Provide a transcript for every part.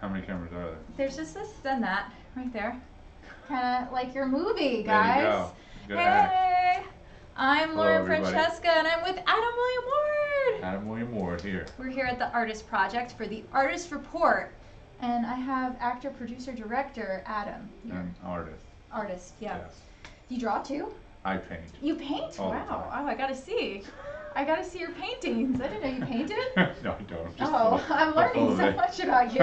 How many cameras are there? There's just this and that right there. Kind of like your movie, There you guys. go. Good Hey, act. I'm Hello, Lauren everybody. Francesca, and I'm with Adam William Ward. Adam William Ward here. We're here at the Artist Project for the Artist Report, and I have actor, producer, director Adam here. And artist. Artist, yeah. Yes. You draw too? I paint. You paint? All the Wow. time. Oh, I gotta see. I gotta see your paintings. I didn't know you painted. No, I don't. I'm just Oh, full- I'm full learning of so it. much about you.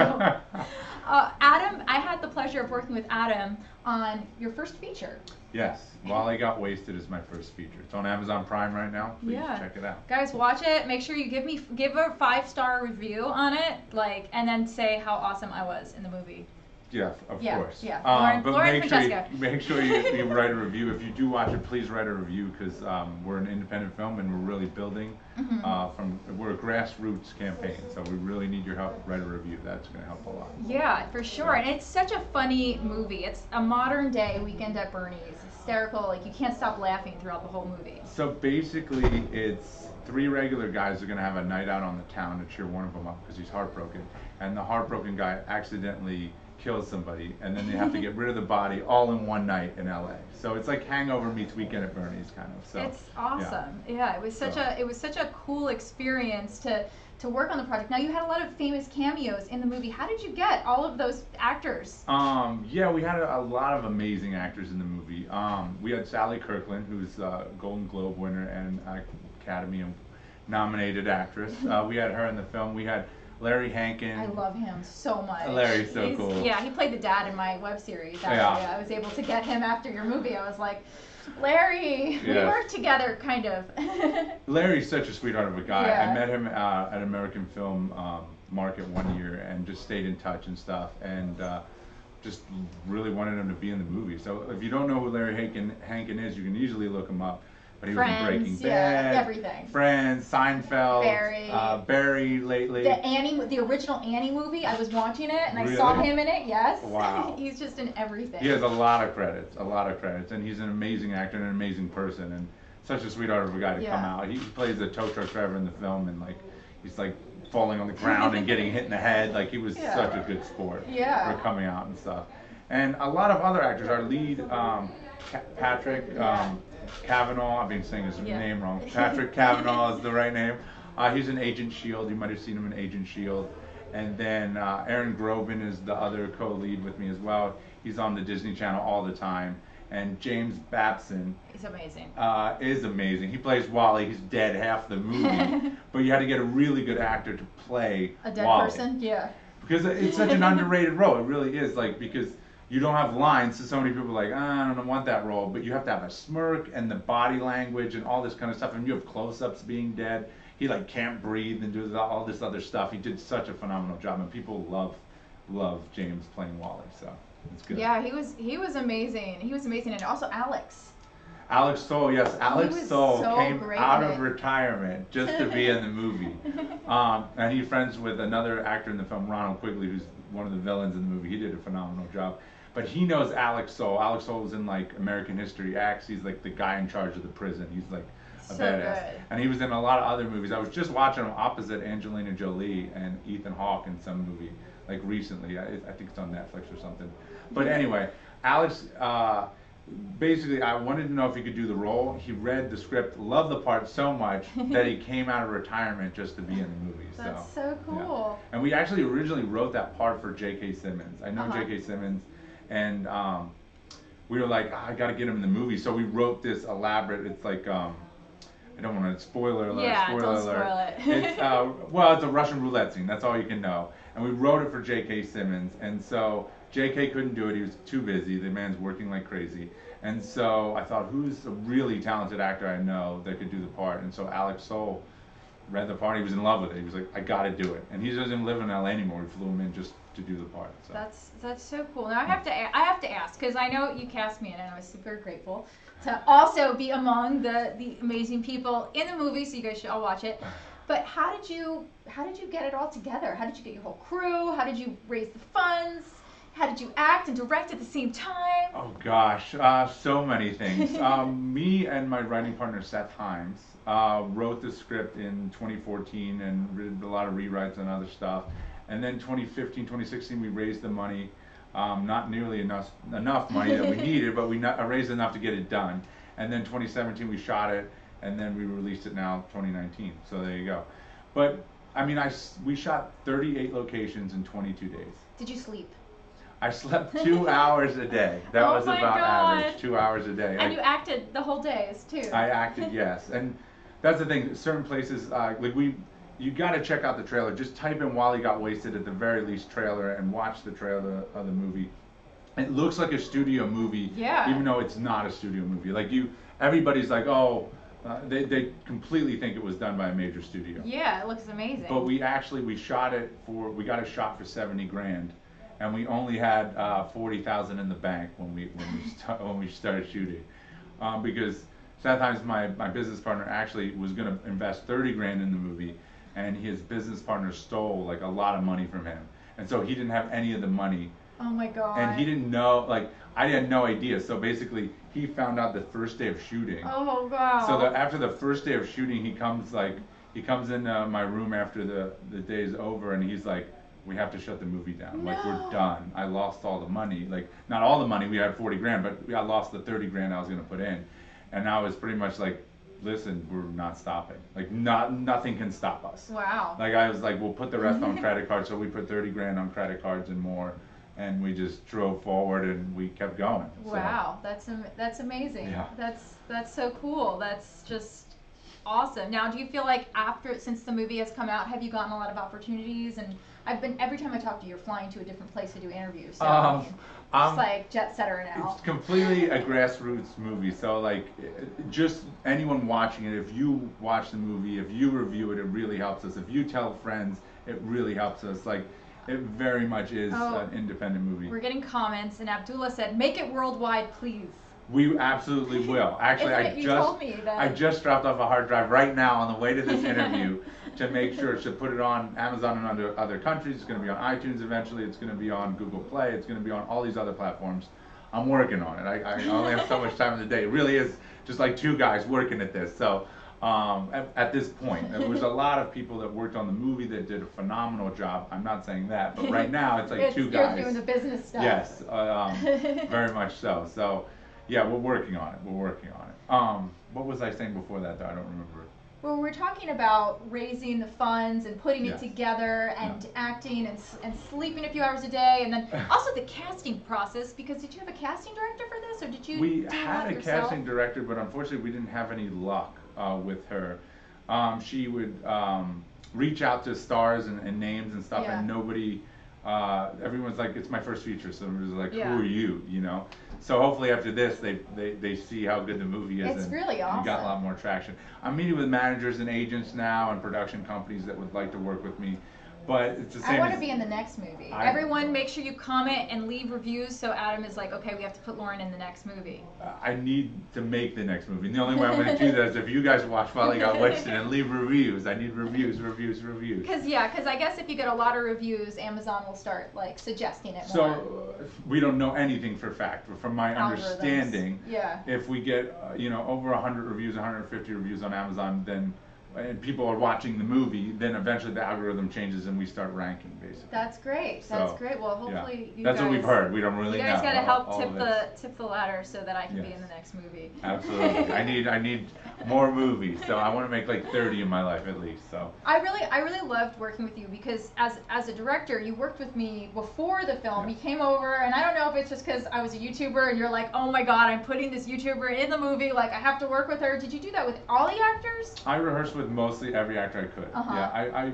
Adam, I had the pleasure of working with Adam on your first feature. Yes. While I Got Wasted is my first feature. It's on Amazon Prime right now. Please Yeah. check it out. Guys, watch it. Make sure you give a 5-star review on it, and then say how awesome I was in the movie. Yes, of Yeah, course. yeah. But Lauren make sure Francesca. you write a review. If you do watch it, please write a review because we're an independent film and we're really building we're a grassroots campaign, so we really need your help. Write a review. That's going to help a lot. Yeah, for sure. And it's such a funny movie. It's a modern day Weekend at Bernie's. Hysterical. Like, you can't stop laughing throughout the whole movie. So basically, it's three regular guys who are going to have a night out on the town to cheer one of them up because he's heartbroken. And the heartbroken guy accidentally kills somebody, and then they have to get rid of the body all in one night in LA. So it's like Hangover meets Weekend at Bernie's kind of. So It's awesome. Yeah, it was such a cool experience to work on the project. Now, you had a lot of famous cameos in the movie. How did you get all of those actors? Yeah, we had a lot of amazing actors in the movie. We had Sally Kirkland, who's a Golden Globe winner and Academy nominated actress. We had her in the film. We had Larry Hankin. I love him so much. Larry's so cool. Yeah, he played the dad in my web series. Actually. Yeah. I was able to get him after your movie. I was like, Larry, we Yes. worked together, kind of. Larry's such a sweetheart of a guy. Yeah. I met him at American Film Market one year and just stayed in touch and stuff, and just really wanted him to be in the movie. So if you don't know who Larry Hankin is, you can easily look him up. But he was in Breaking Friends, yeah, Bad, everything. Friends, Seinfeld, Barry. lately. The original Annie movie. I was watching it and I saw Really? him in it. Yes. Wow. He's just in everything. He has a lot of credits, and he's an amazing actor and an amazing person, and such a sweetheart of a guy to come out. He plays a tow truck driver in the film, and he's falling on the ground and getting hit in the head. Like, he was such a good sport for coming out and stuff. And a lot of other actors. Our lead, Patrick Cavanaugh. I've been saying his name wrong. Patrick Cavanaugh is the right name. He's in Agent Shield. You might have seen him in Agent Shield. And then Aaron Groban is the other co-lead with me as well. He's on the Disney Channel all the time. And James Babson He's amazing. is amazing. He plays Wally. He's dead half the movie. But you had to get a really good actor to play A dead Wally. person? Yeah. Because it's such an underrated role. It really is. Because you don't have lines, so many people are like, I don't want that role. But you have to have a smirk and the body language and all this kind of stuff. And you have close-ups being dead. He can't breathe and do all this other stuff. He did such a phenomenal job, and people love James playing Wally. So it's good. Yeah, he was amazing. He was amazing, and also Alex. Alex Soul, yes, Alex was Soul so came great out in of it. retirement just to be in the movie. And he's friends with another actor in the film, Ronald Quigley, who's one of the villains in the movie. He did a phenomenal job. But he knows Alex Soul. Alex Soul was in American History X. He's the guy in charge of the prison. He's a So badass. good. And he was in a lot of other movies. I was just watching him opposite Angelina Jolie and Ethan Hawke in some movie recently. I think it's on Netflix or something. But anyway, Alex, basically, I wanted to know if he could do the role. He read the script, loved the part so much that he came out of retirement just to be in the movie. That's so cool. Yeah. And we actually originally wrote that part for J.K. Simmons. I know J.K. Simmons, and we were like, I got to get him in the movie. So we wrote this elaborate. It's I don't want to spoiler alert. Yeah, spoiler don't alert. spoil it. It's it's a Russian roulette scene. That's all you can know. And we wrote it for J.K. Simmons, and so J.K. couldn't do it. He was too busy. The man's working like crazy. And so I thought, who's a really talented actor I know that could do the part? And so Alex Soul read the part. He was in love with it. He was like, I got to do it. And he doesn't live in LA anymore. We flew him in just to do the part. So. That's so cool. Now I have to ask, because I know you cast me in it, and I was super grateful to also be among the amazing people in the movie. So you guys should all watch it. But how did you get it all together? How did you get your whole crew? How did you raise the funds? How did you act and direct at the same time? Oh gosh, so many things. Me and my writing partner Seth Himes wrote the script in 2014 and did a lot of rewrites and other stuff. And then 2015, 2016, we raised the money. Not nearly enough money that we needed, but we raised enough to get it done. And then 2017 we shot it, and then we released it now 2019. So there you go. But I mean, we shot 38 locations in 22 days. Did you sleep? I slept 2 hours a day. That was about average, 2 hours a day. And you acted the whole days too. I acted, yes. And that's the thing. Certain places, you got to check out the trailer. Just type in Wally Got Wasted at the very least trailer and watch the trailer of the movie. It looks like a studio movie, even though it's not a studio movie. Like everybody's like, oh, they completely think it was done by a major studio. Yeah, it looks amazing. But we got it shot for 70 grand, and we only had 40,000 in the bank when we started shooting, because sometimes my business partner actually was going to invest 30 grand in the movie, and his business partner stole like a lot of money from him, and so he didn't have any of the money. Oh my God. And he didn't know, like, I had no idea. So basically, he found out the first day of shooting. Oh wow. So after the first day of shooting, he comes in my room after the day's over, and he's like, we have to shut the movie down. No. Like, we're done. I lost all the money. Like, not all the money. We had 40 grand, but I lost the 30 grand I was going to put in. And I was pretty much like, listen, we're not stopping. Like, nothing can stop us. Wow. Like, I was like, we'll put the rest on credit cards. So we put 30 grand on credit cards and more. And we just drove forward and we kept going. Wow, so. That's amazing. Yeah. That's so cool. That's just awesome. Now, do you feel like since the movie has come out, have you gotten a lot of opportunities? And every time I talk to you, you're flying to a different place to do interviews. So just like jet setter now. It's completely a grassroots movie. So like, just anyone watching it, if you watch the movie, if you review it, it really helps us. If you tell friends, it really helps us. Like, it very much is an independent movie. We're getting comments, and Abdullah said, "Make it worldwide, please." We absolutely will. Actually, I just dropped off a hard drive right now on the way to this interview to make sure to put it on Amazon and other countries. It's going to be on iTunes eventually. It's going to be on Google Play. It's going to be on all these other platforms. I'm working on it. I only have so much time in the day. It really is just like two guys working at this. So at this point, there was a lot of people that worked on the movie that did a phenomenal job. I'm not saying that, but right now it's like two guys. You're doing the business stuff. Yes, very much so. So, yeah, we're working on it. What was I saying before that, though? I don't remember. Well, we're talking about raising the funds and putting it together and acting and sleeping a few hours a day, and then also the casting process, because did you have a casting director for this, or did you We had a casting director, but unfortunately we didn't have any luck with her. She would reach out to stars and names and stuff, and nobody, everyone's like, it's my first feature, so it was like, who are you, you know? So hopefully after this, they see how good the movie is. It's really awesome. We got a lot more traction. I'm meeting with managers and agents now and production companies that would like to work with me. But it's the same. I want to be in the next movie. Everyone, make sure you comment and leave reviews so Adam is like, okay, we have to put Lauren in the next movie. I need to make the next movie. And the only way I'm going to do that is if you guys watch Wally Got Wasted and leave reviews. I need reviews. Because I guess if you get a lot of reviews, Amazon will start like suggesting it more. So we don't know anything for fact, but from my understanding, if we get over 100 reviews, 150 reviews on Amazon, then and people are watching the movie, then eventually the algorithm changes and we start ranking, basically. That's great. That's great. Well, hopefully you guys... That's what we've heard. We don't really know. You guys got to help tip the ladder so that I can be in the next movie. Absolutely. I need more movies, so I want to make like 30 in my life at least. So I really loved working with you because as a director, you worked with me before the film. You came over, and I don't know if it's just because I was a YouTuber and you're like, oh my God, I'm putting this YouTuber in the movie. Like I have to work with her. Did you do that with all the actors? I rehearsed with mostly every actor I could. I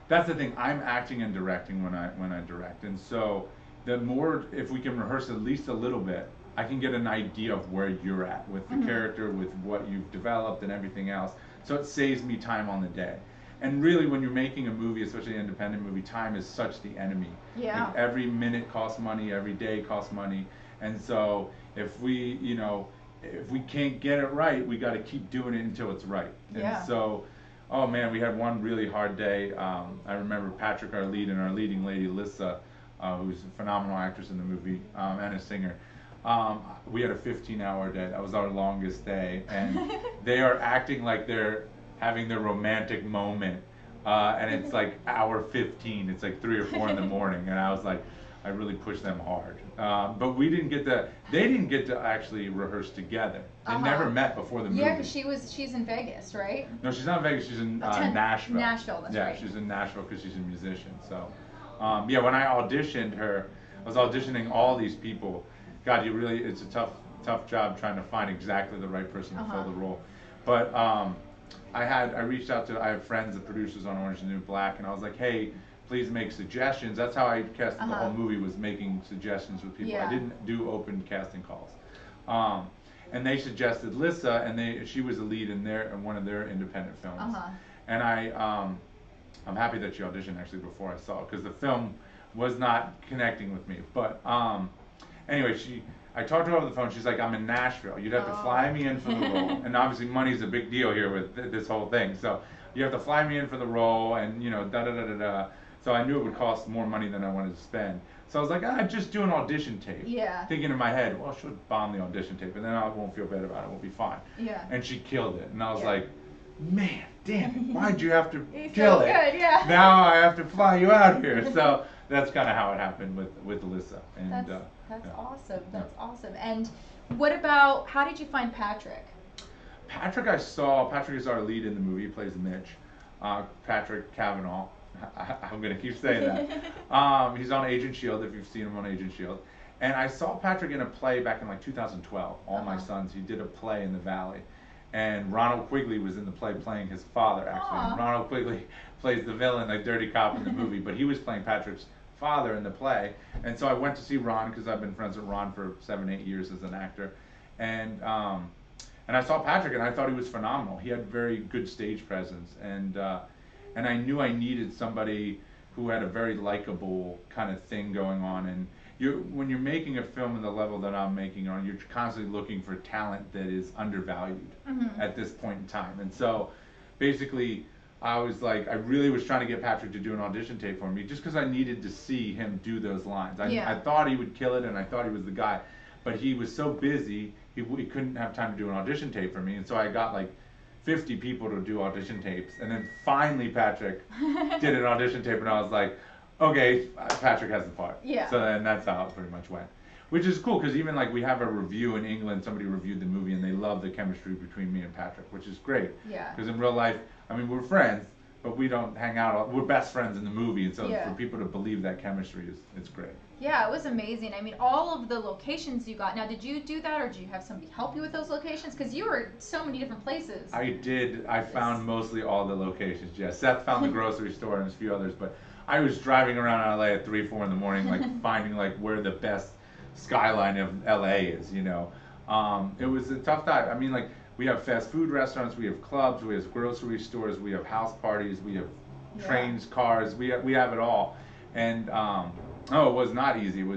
that's the thing. I'm acting and directing when I direct, and so the more, if we can rehearse at least a little bit, I can get an idea of where you're at with the character, with what you've developed and everything else. So it saves me time on the day. And really, when you're making a movie, especially an independent movie, time is such the enemy. Yeah. Like every minute costs money, every day costs money, and so if we can't get it right, we got to keep doing it until it's right. Yeah. And so, oh man, we had one really hard day. I remember Patrick, our lead, and our leading lady, Lissa, who's a phenomenal actress in the movie and a singer. We had a 15-hour day. That was our longest day, and they are acting like they're having their romantic moment and it's like hour 15. It's like 3 or 4 in the morning, and I was like, I really pushed them hard. But we didn't get to. They didn't get to actually rehearse together. They never met before the movie. Yeah, because she's in Vegas, right? No, she's not in Vegas. She's in Nashville. Nashville, that's right. Yeah, she's in Nashville because she's a musician. So, yeah, when I auditioned her, I was auditioning all these people. God, it's a tough job trying to find exactly the right person to fill the role. But I reached out to, I have friends, the producers on Orange is the New Black, and I was like, hey, please make suggestions. That's how I cast the whole movie, was making suggestions with people. Yeah. I didn't do open casting calls. And they suggested Lissa, and she was a lead in one of their independent films. And I'm happy that she auditioned actually before I saw it, because the film was not connecting with me. But anyway, I talked to her over the phone. She's like, I'm in Nashville. You'd have to fly me in for the role. And obviously money's a big deal here with this whole thing. So you have to fly me in for the role, and da-da-da-da-da. So I knew it would cost more money than I wanted to spend. So I was like, just do an audition tape. Yeah. Thinking in my head, well, she'll bomb the audition tape, and then I won't feel bad about it. We'll be fine. Yeah. And she killed it. And I was like, man, damn it, why'd you have to He's kill so it? Good, yeah. Now I have to fly you out here. So that's kind of how it happened with Alyssa. And that's awesome. That's awesome. And what about, how did you find Patrick? Patrick is our lead in the movie. He plays Mitch. Patrick Cavanaugh. I'm going to keep saying that. He's on Agent Shield, if you've seen him on Agent Shield. And I saw Patrick in a play back in like 2012, All My Sons. He did a play in the Valley. And Ronald Quigley was in the play playing his father, actually. And Ronald Quigley plays the villain, like Dirty Cop in the movie, but he was playing Patrick's father in the play. And so I went to see Ron, because I've been friends with Ron for 7-8 years as an actor. And I saw Patrick, and I thought he was phenomenal. He had very good stage presence. And I knew I needed somebody who had a very likable kind of thing going on. And when you're making a film in the level that I'm making on, you're constantly looking for talent that is undervalued at this point in time. And so basically I was like, I really was trying to get Patrick to do an audition tape for me, just because I needed to see him do those lines. I thought he would kill it, and I thought he was the guy, but he was so busy, he couldn't have time to do an audition tape for me. And so I got like 50 people to do audition tapes, and then finally Patrick did an audition tape, and I was like, okay, Patrick has the part. Yeah. So then that's how it pretty much went. Which is cool, because even like we have a review in England, somebody reviewed the movie, and they love the chemistry between me and Patrick, which is great. Yeah. Because in real life, I mean, we're friends, but we don't hang out. We're best friends in the movie, and so for people to believe that chemistry it's great. Yeah, it was amazing. I mean, all of the locations you got. Now, did you do that, or did you have somebody help you with those locations? Because you were so many different places. I did. I found mostly all the locations. Yeah, Seth found the grocery store and a few others, but I was driving around LA at 3, 4 in the morning, like finding like where the best skyline of LA is. You know, it was a tough time. I mean, like we have fast food restaurants, we have clubs, we have grocery stores, we have house parties, we have trains, cars. We have it all, and it was not easy. It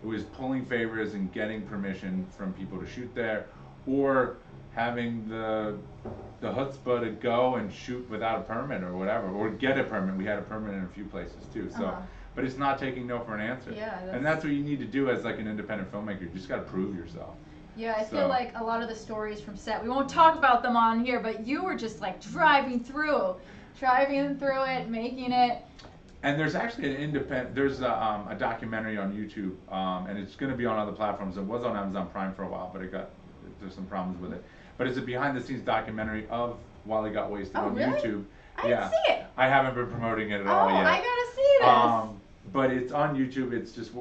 was pulling favors and getting permission from people to shoot there, or having the chutzpah to go and shoot without a permit or whatever, or get a permit. We had a permit in a few places too. So, but it's not taking no for an answer. Yeah, and that's what you need to do as like an independent filmmaker. You just got to prove yourself. Yeah, I feel like a lot of the stories from set, we won't talk about them on here, but you were just like driving through it, making it. And there's actually there's a documentary on YouTube, and it's going to be on other platforms. It was on Amazon Prime for a while, but there's some problems with it. But it's a behind-the-scenes documentary of While He Got Wasted on really? YouTube. I didn't see it. I haven't been promoting it at all yet. Oh, I gotta see this. But it's on YouTube. It's just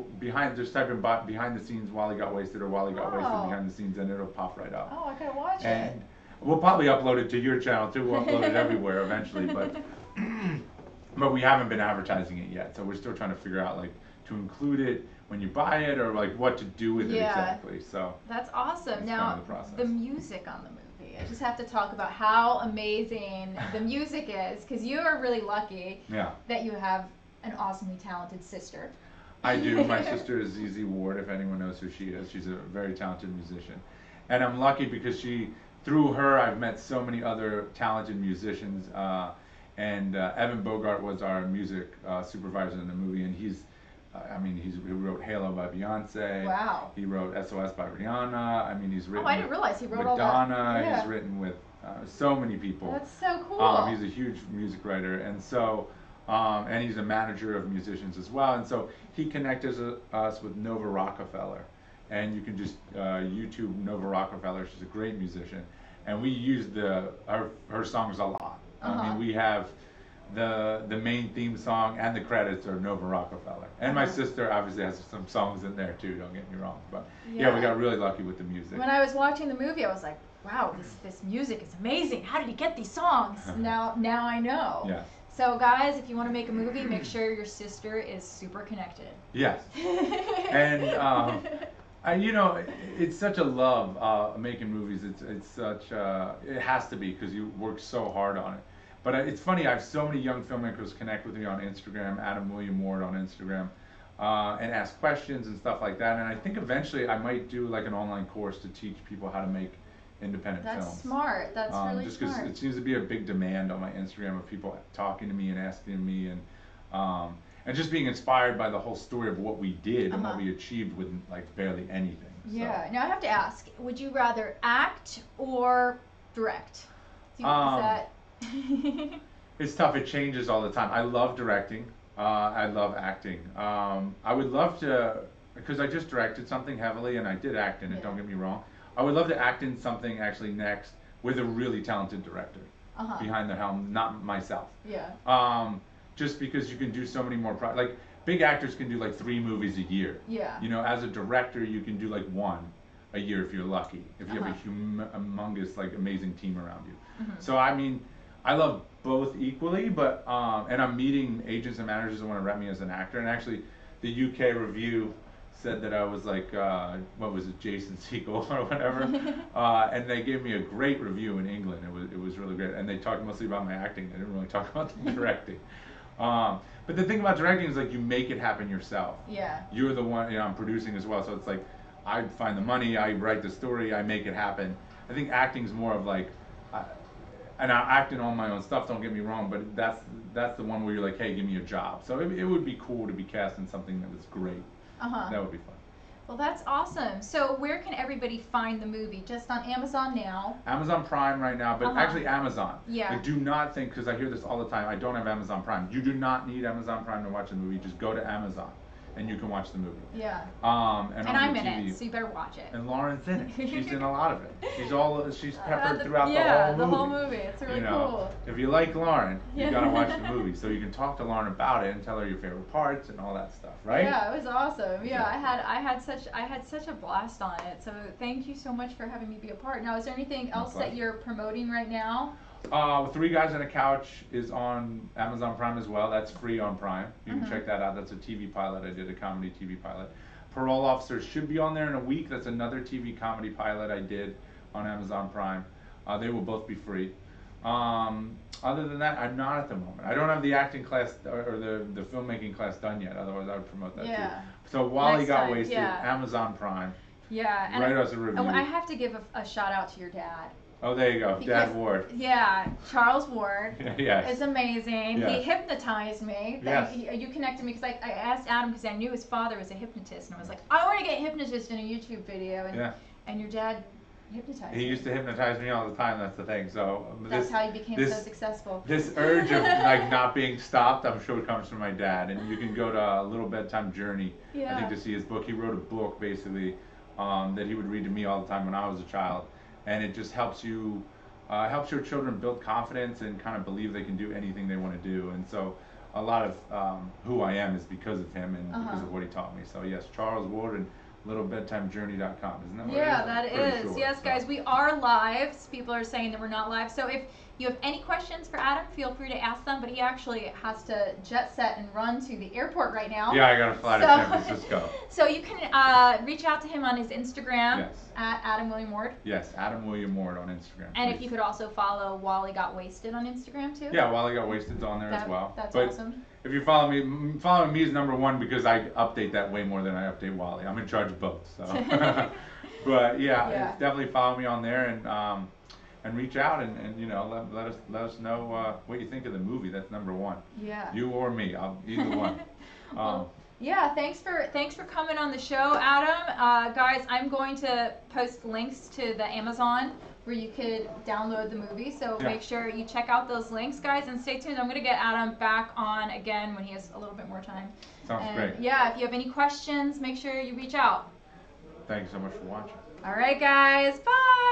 just type in behind the scenes While He Got Wasted, or While He Got Wasted behind the scenes, and it'll pop right up. Oh, I gotta watch it. And we'll probably upload it to your channel too. We'll upload it everywhere eventually, but we haven't been advertising it yet. So we're still trying to figure out like to include it when you buy it, or like what to do with it exactly. So that's awesome. Now the music on the movie. I just have to talk about how amazing the music is, because you are really lucky that you have an awesomely talented sister. I do. My sister is Zizi Ward, if anyone knows who she is. She's a very talented musician. And I'm lucky because through her, I've met so many other talented musicians. And Evan Bogart was our music supervisor in the movie, and he wrote Halo by Beyonce. Wow. He wrote SOS by Rihanna. I mean, he's written. Oh, I didn't realize he wrote all that. Madonna. He's written with so many people. That's so cool. He's a huge music writer, and so and he's a manager of musicians as well. And so he connected us with Nova Rockefeller, and you can just YouTube Nova Rockefeller. She's a great musician, and we use her songs a lot. I mean, we have the main theme song and the credits are Nova Rockefeller. And my sister obviously has some songs in there too, don't get me wrong. But yeah, we got really lucky with the music. When I was watching the movie, I was like, wow, this music is amazing. How did he get these songs? Now I know. Yeah. So guys, if you want to make a movie, make sure your sister is super connected. Yes. And you know, it's such a love making movies. It's such it has to be because you work so hard on it. But it's funny, I have so many young filmmakers connect with me on Instagram, Adam William Ward on Instagram, and ask questions and stuff like that. And I think eventually I might do like an online course to teach people how to make independent films. That's smart. That's really just smart. Because it seems to be a big demand on my Instagram of people talking to me and asking me and just being inspired by the whole story of what we did and what we achieved with like barely anything. Yeah. Now I have to ask, would you rather act or direct? Is that It's tough. It changes all the time. I love directing. I love acting. I would love to, because I just directed something heavily and I did act in it, don't get me wrong. I would love to act in something actually next with a really talented director behind the helm, not myself. Yeah. Just because you can do so many more, like big actors can do like 3 movies a year. Yeah. You know, as a director, you can do like 1 a year if you're lucky, if you have a humongous, like amazing team around you. So I mean, I love both equally, but and I'm meeting agents and managers that want to rep me as an actor. And actually, the UK review said that I was like, what was it, Jason Segel or whatever, and they gave me a great review in England. It was really great, and they talked mostly about my acting. They didn't really talk about the directing. But the thing about directing is like you make it happen yourself. Yeah. You're the one, you know, I'm producing as well, so it's like I find the money, I write the story, I make it happen. I think acting's more of like. And I act in all my own stuff, don't get me wrong, but that's the one where you're like, hey, give me a job. So it would be cool to be cast in something that was great. That would be fun. Well, that's awesome. So where can everybody find the movie? Just on Amazon now? Amazon Prime right now, but actually Amazon. Yeah. I do not think, because I hear this all the time, I don't have Amazon Prime. You do not need Amazon Prime to watch a movie. Just go to Amazon and you can watch the movie. Yeah. And I'm in it, so you better watch it. And Lauren's in it. She's in a lot of it. She's peppered throughout the whole movie. the whole movie. It's really cool. If you like Lauren, you gotta watch the movie, so you can talk to Lauren about it and tell her your favorite parts and all that stuff, right? Yeah, it was awesome. Yeah, I had such a blast on it. So thank you so much for having me be a part. Now, is there anything else that you're promoting right now? 3 Guys on a Couch is on Amazon Prime as well. That's free on Prime. You can check that out. That's a TV pilot. I did a comedy TV pilot. Parole Officers should be on there in a week. That's another TV comedy pilot I did on Amazon Prime. They will both be free. Other than that, I'm not at the moment. I don't have the acting class or the filmmaking class done yet. Otherwise, I would promote that too. So Wally Got Wasted, Amazon Prime. Yeah. And write us a review. I have to give a shout out to your dad. Oh, there you go, Dad Ward. Yeah, Charles Ward. Yes. Is amazing. Yes. He hypnotized me. Yes. You connected me because I asked Adam because I knew his father was a hypnotist, and I was like, I want to get hypnotist in a YouTube video, and your dad hypnotized me. He used to hypnotize me all the time. That's the thing. So that's how you became so successful. This urge of like not being stopped, I'm sure, comes from my dad. And you can go to Little Bedtime Journey, I think, to see his book. He wrote a book basically that he would read to me all the time when I was a child. And it just helps you, helps your children build confidence and kind of believe they can do anything they want to do. And so a lot of who I am is because of him and because of what he taught me. So yes, Charles Ward and littlebedtimejourney.com. Isn't that what it is? That is. Sure. Yes, guys, we are live. People are saying that we're not live. So if you have any questions for Adam, feel free to ask them, but he actually has to jet set and run to the airport right now. Yeah, I got to fly to San Francisco. So you can reach out to him on his Instagram at Adam William Ward. Yes, Adam William Ward on Instagram. And if you could also follow Wally Got Wasted on Instagram too. Yeah, Wally Got Wasted's on there as well. That's awesome. If you follow me, following me is number 1 because I update that way more than I update Wally. I'm in charge of both. So, but yeah, definitely follow me on there and reach out and you know let us know what you think of the movie. That's number 1. Yeah. You or me, either one. Yeah, thanks for coming on the show, Adam. Guys, I'm going to post links to the Amazon where you could download the movie. So make sure you check out those links, guys, and stay tuned. I'm going to get Adam back on again when he has a little bit more time. Sounds great. Yeah, if you have any questions, make sure you reach out. Thanks so much for watching. All right, guys. Bye.